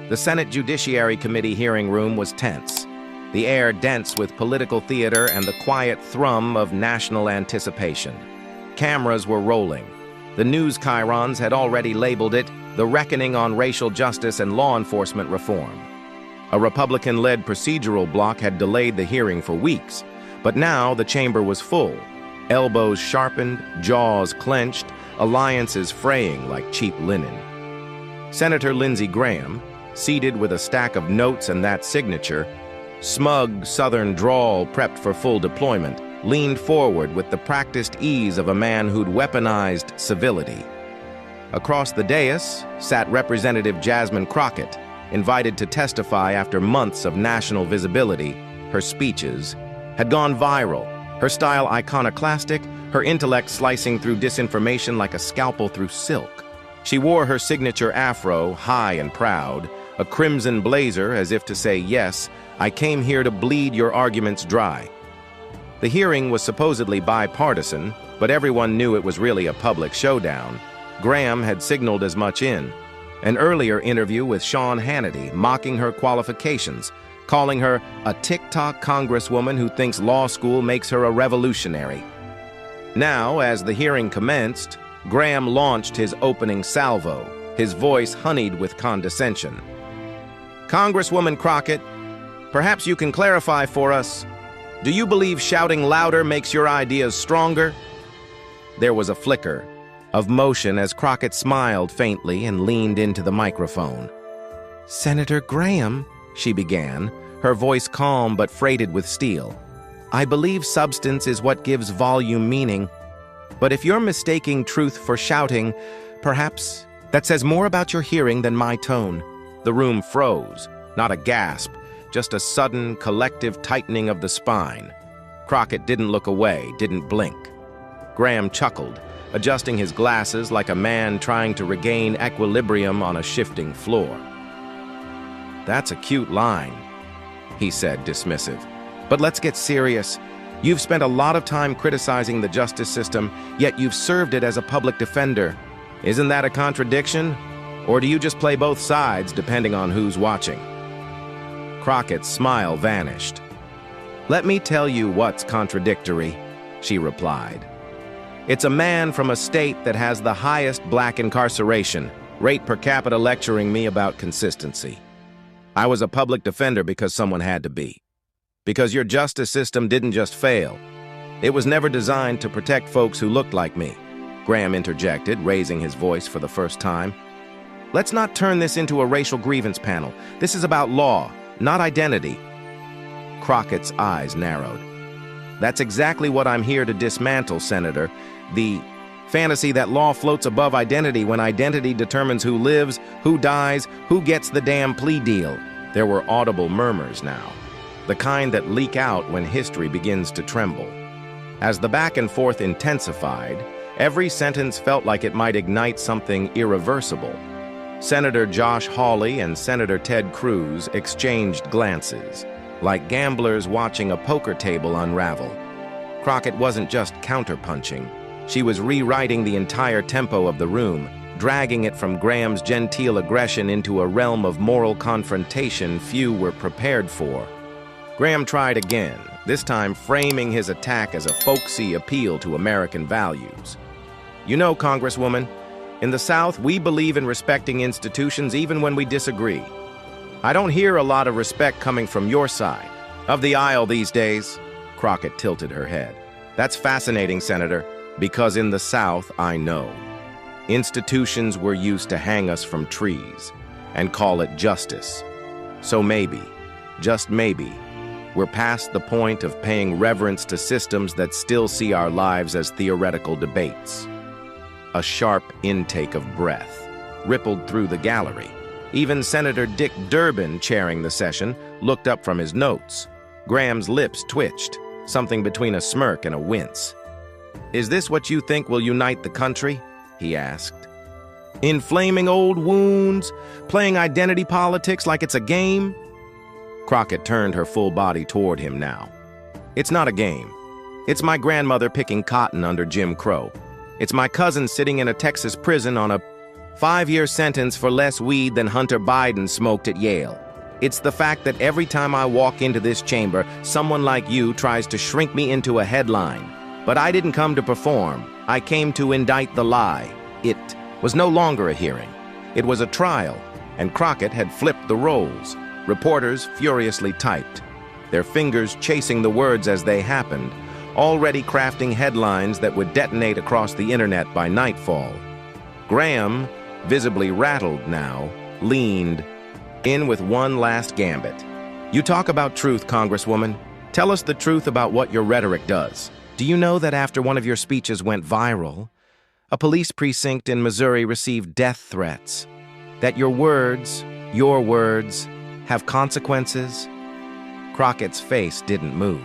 The Senate Judiciary Committee hearing room was tense, the air dense with political theater and the quiet thrum of national anticipation. Cameras were rolling. The news chyrons had already labeled it the reckoning on racial justice and law enforcement reform. A Republican-led procedural bloc had delayed the hearing for weeks, but now the chamber was full. Elbows sharpened, jaws clenched, alliances fraying like cheap linen. Senator Lindsey Graham, seated with a stack of notes and that signature, smug Southern drawl prepped for full deployment, leaned forward with the practiced ease of a man who'd weaponized civility. Across the dais sat Representative Jasmine Crockett, invited to testify after months of national visibility. Her speeches had gone viral, her style iconoclastic, her intellect slicing through disinformation like a scalpel through silk. She wore her signature afro, high and proud, a crimson blazer as if to say, yes, I came here to bleed your arguments dry. The hearing was supposedly bipartisan, but everyone knew it was really a public showdown. Graham had signaled as much in an earlier interview with Sean Hannity, mocking her qualifications, calling her a TikTok congresswoman who thinks law school makes her a revolutionary. Now, as the hearing commenced, Graham launched his opening salvo, his voice honeyed with condescension. Congresswoman Crockett, perhaps you can clarify for us. Do you believe shouting louder makes your ideas stronger? There was a flicker of motion as Crockett smiled faintly and leaned into the microphone. Senator Graham, she began, her voice calm but freighted with steel. I believe substance is what gives volume meaning. But if you're mistaking truth for shouting, perhaps that says more about your hearing than my tone. The room froze, not a gasp, just a sudden, collective tightening of the spine. Crockett didn't look away, didn't blink. Graham chuckled, adjusting his glasses like a man trying to regain equilibrium on a shifting floor. That's a cute line, he said, dismissive. But let's get serious. You've spent a lot of time criticizing the justice system, yet you've served it as a public defender. Isn't that a contradiction? Or do you just play both sides, depending on who's watching? Crockett's smile vanished. Let me tell you what's contradictory, she replied. It's a man from a state that has the highest black incarceration rate per capita lecturing me about consistency. I was a public defender because someone had to be. Because your justice system didn't just fail. It was never designed to protect folks who looked like me, Graham interjected, raising his voice for the first time. Let's not turn this into a racial grievance panel. This is about law, not identity. Crockett's eyes narrowed. That's exactly what I'm here to dismantle, Senator. The fantasy that law floats above identity when identity determines who lives, who dies, who gets the damn plea deal. There were audible murmurs now, the kind that leak out when history begins to tremble. As the back and forth intensified, every sentence felt like it might ignite something irreversible. Senator Josh Hawley and Senator Ted Cruz exchanged glances, like gamblers watching a poker table unravel. Crockett wasn't just counterpunching. She was rewriting the entire tempo of the room, dragging it from Graham's genteel aggression into a realm of moral confrontation few were prepared for. Graham tried again, this time framing his attack as a folksy appeal to American values. You know, Congresswoman, in the South, we believe in respecting institutions even when we disagree. I don't hear a lot of respect coming from your side of the aisle these days. Crockett tilted her head. That's fascinating, Senator, because in the South, I know. Institutions were used to hang us from trees and call it justice. So maybe, just maybe, we're past the point of paying reverence to systems that still see our lives as theoretical debates. A sharp intake of breath rippled through the gallery. Even Senator Dick Durbin, chairing the session, looked up from his notes. Graham's lips twitched, something between a smirk and a wince. Is this what you think will unite the country? He asked. Inflaming old wounds? Playing identity politics like it's a game? Crockett turned her full body toward him now. It's not a game. It's my grandmother picking cotton under Jim Crow. It's my cousin sitting in a Texas prison on a 5-year sentence for less weed than Hunter Biden smoked at Yale. It's the fact that every time I walk into this chamber, someone like you tries to shrink me into a headline. But I didn't come to perform. I came to indict the lie. It was no longer a hearing. It was a trial, and Crockett had flipped the roles. Reporters furiously typed, their fingers chasing the words as they happened, already crafting headlines that would detonate across the internet by nightfall. Graham, visibly rattled now, leaned in with one last gambit. You talk about truth, Congresswoman. Tell us the truth about what your rhetoric does. Do you know that after one of your speeches went viral, a police precinct in Missouri received death threats? That your words have consequences? Crockett's face didn't move.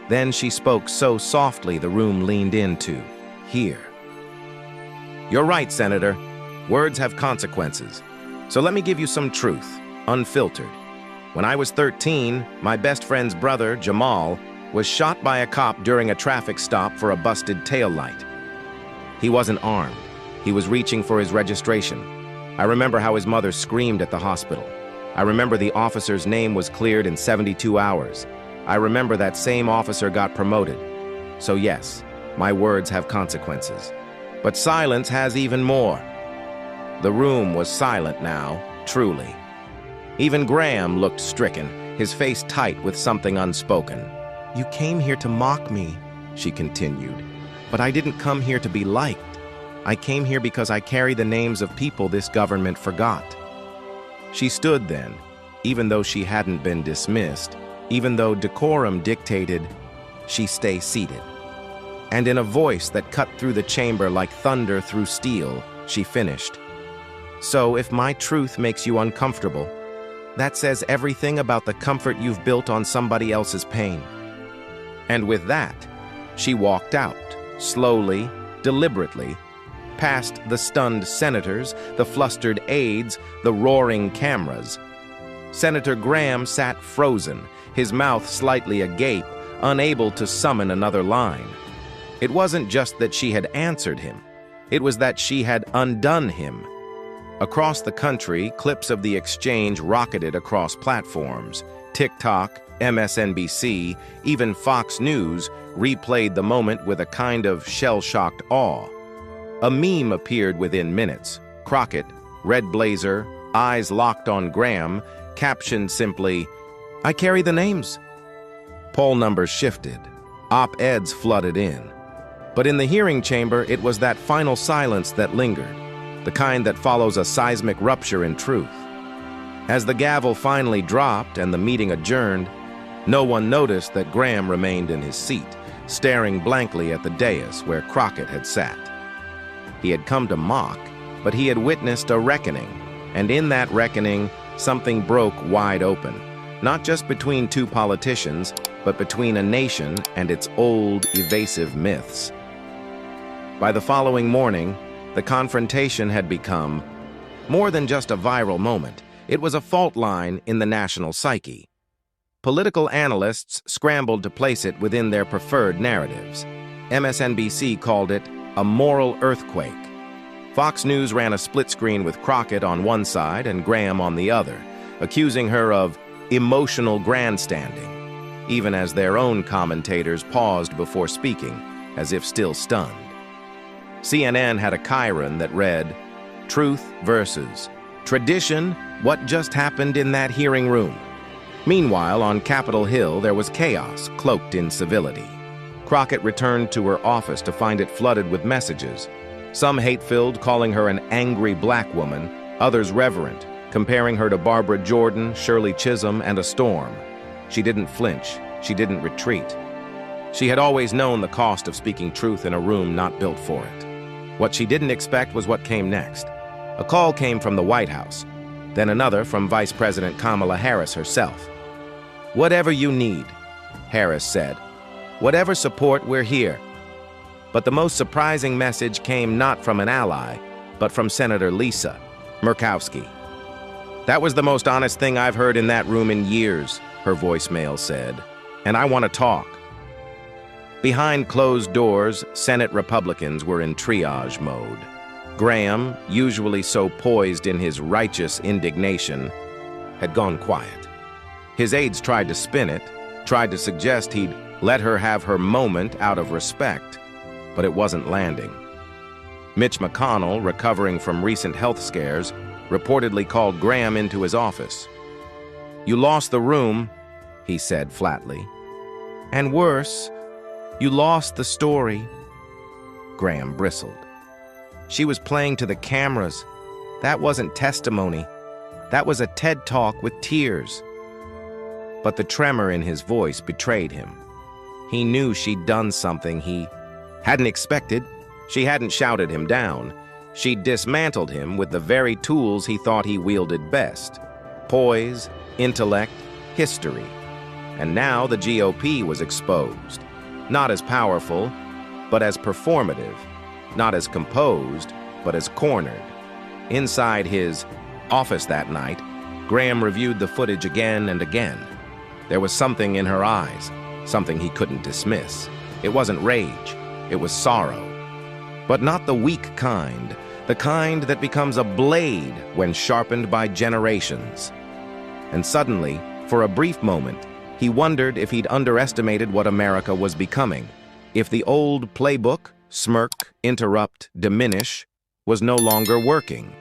Then she spoke so softly the room leaned into, "Here." You're right, Senator. Words have consequences. So let me give you some truth, unfiltered. When I was 13, my best friend's brother, Jamal, was shot by a cop during a traffic stop for a busted taillight. He wasn't armed. He was reaching for his registration. I remember how his mother screamed at the hospital. I remember the officer's name was cleared in 72 hours. I remember that same officer got promoted. So yes, my words have consequences. But silence has even more. The room was silent now, truly. Even Graham looked stricken, his face tight with something unspoken. You came here to mock me, she continued. But I didn't come here to be liked. I came here because I carry the names of people this government forgot. She stood then, even though she hadn't been dismissed, even though decorum dictated she stay seated. And in a voice that cut through the chamber like thunder through steel, she finished. So if my truth makes you uncomfortable, that says everything about the comfort you've built on somebody else's pain. And with that, she walked out, slowly, deliberately, past the stunned senators, the flustered aides, the roaring cameras. Senator Graham sat frozen, his mouth slightly agape, unable to summon another line. It wasn't just that she had answered him. It was that she had undone him. Across the country, clips of the exchange rocketed across platforms. TikTok, MSNBC, even Fox News replayed the moment with a kind of shell-shocked awe. A meme appeared within minutes. Crockett, red blazer, eyes locked on Graham, captioned simply, "I carry the names." Poll numbers shifted. Op-eds flooded in. But in the hearing chamber, it was that final silence that lingered, the kind that follows a seismic rupture in truth. As the gavel finally dropped and the meeting adjourned, no one noticed that Graham remained in his seat, staring blankly at the dais where Crockett had sat. He had come to mock, but he had witnessed a reckoning, and in that reckoning, something broke wide open, not just between two politicians, but between a nation and its old, evasive myths. By the following morning, the confrontation had become more than just a viral moment. It was a fault line in the national psyche. Political analysts scrambled to place it within their preferred narratives. MSNBC called it a moral earthquake. Fox News ran a split screen with Crockett on one side and Graham on the other, accusing her of emotional grandstanding, even as their own commentators paused before speaking, as if still stunned. CNN had a chyron that read, "Truth versus tradition, what just happened in that hearing room?" Meanwhile, on Capitol Hill, there was chaos, cloaked in civility. Crockett returned to her office to find it flooded with messages, some hate-filled, calling her an angry black woman, others reverent, comparing her to Barbara Jordan, Shirley Chisholm, and a storm. She didn't flinch. She didn't retreat. She had always known the cost of speaking truth in a room not built for it. What she didn't expect was what came next. A call came from the White House, then another from Vice President Kamala Harris herself. "Whatever you need," Harris said. "Whatever support, we're here." But the most surprising message came not from an ally, but from Senator Lisa Murkowski. "That was the most honest thing I've heard in that room in years," her voicemail said, "and I want to talk." Behind closed doors, Senate Republicans were in triage mode. Graham, usually so poised in his righteous indignation, had gone quiet. His aides tried to spin it, tried to suggest he'd let her have her moment out of respect, but it wasn't landing. Mitch McConnell, recovering from recent health scares, reportedly called Graham into his office. "You lost the room," he said flatly. "And worse, you lost the story." Graham bristled. She was playing to the cameras. That wasn't testimony. That was a TED Talk with tears. But the tremor in his voice betrayed him. He knew she'd done something he hadn't expected. She hadn't shouted him down. She'd dismantled him with the very tools he thought he wielded best: poise, intellect, history. And now the GOP was exposed. Not as powerful, but as performative. Not as composed, but as cornered. Inside his office that night, Graham reviewed the footage again and again. There was something in her eyes, something he couldn't dismiss. It wasn't rage, it was sorrow. But not the weak kind, the kind that becomes a blade when sharpened by generations. And suddenly, for a brief moment, he wondered if he'd underestimated what America was becoming. If the old playbook, smirk, interrupt, diminish, was no longer working.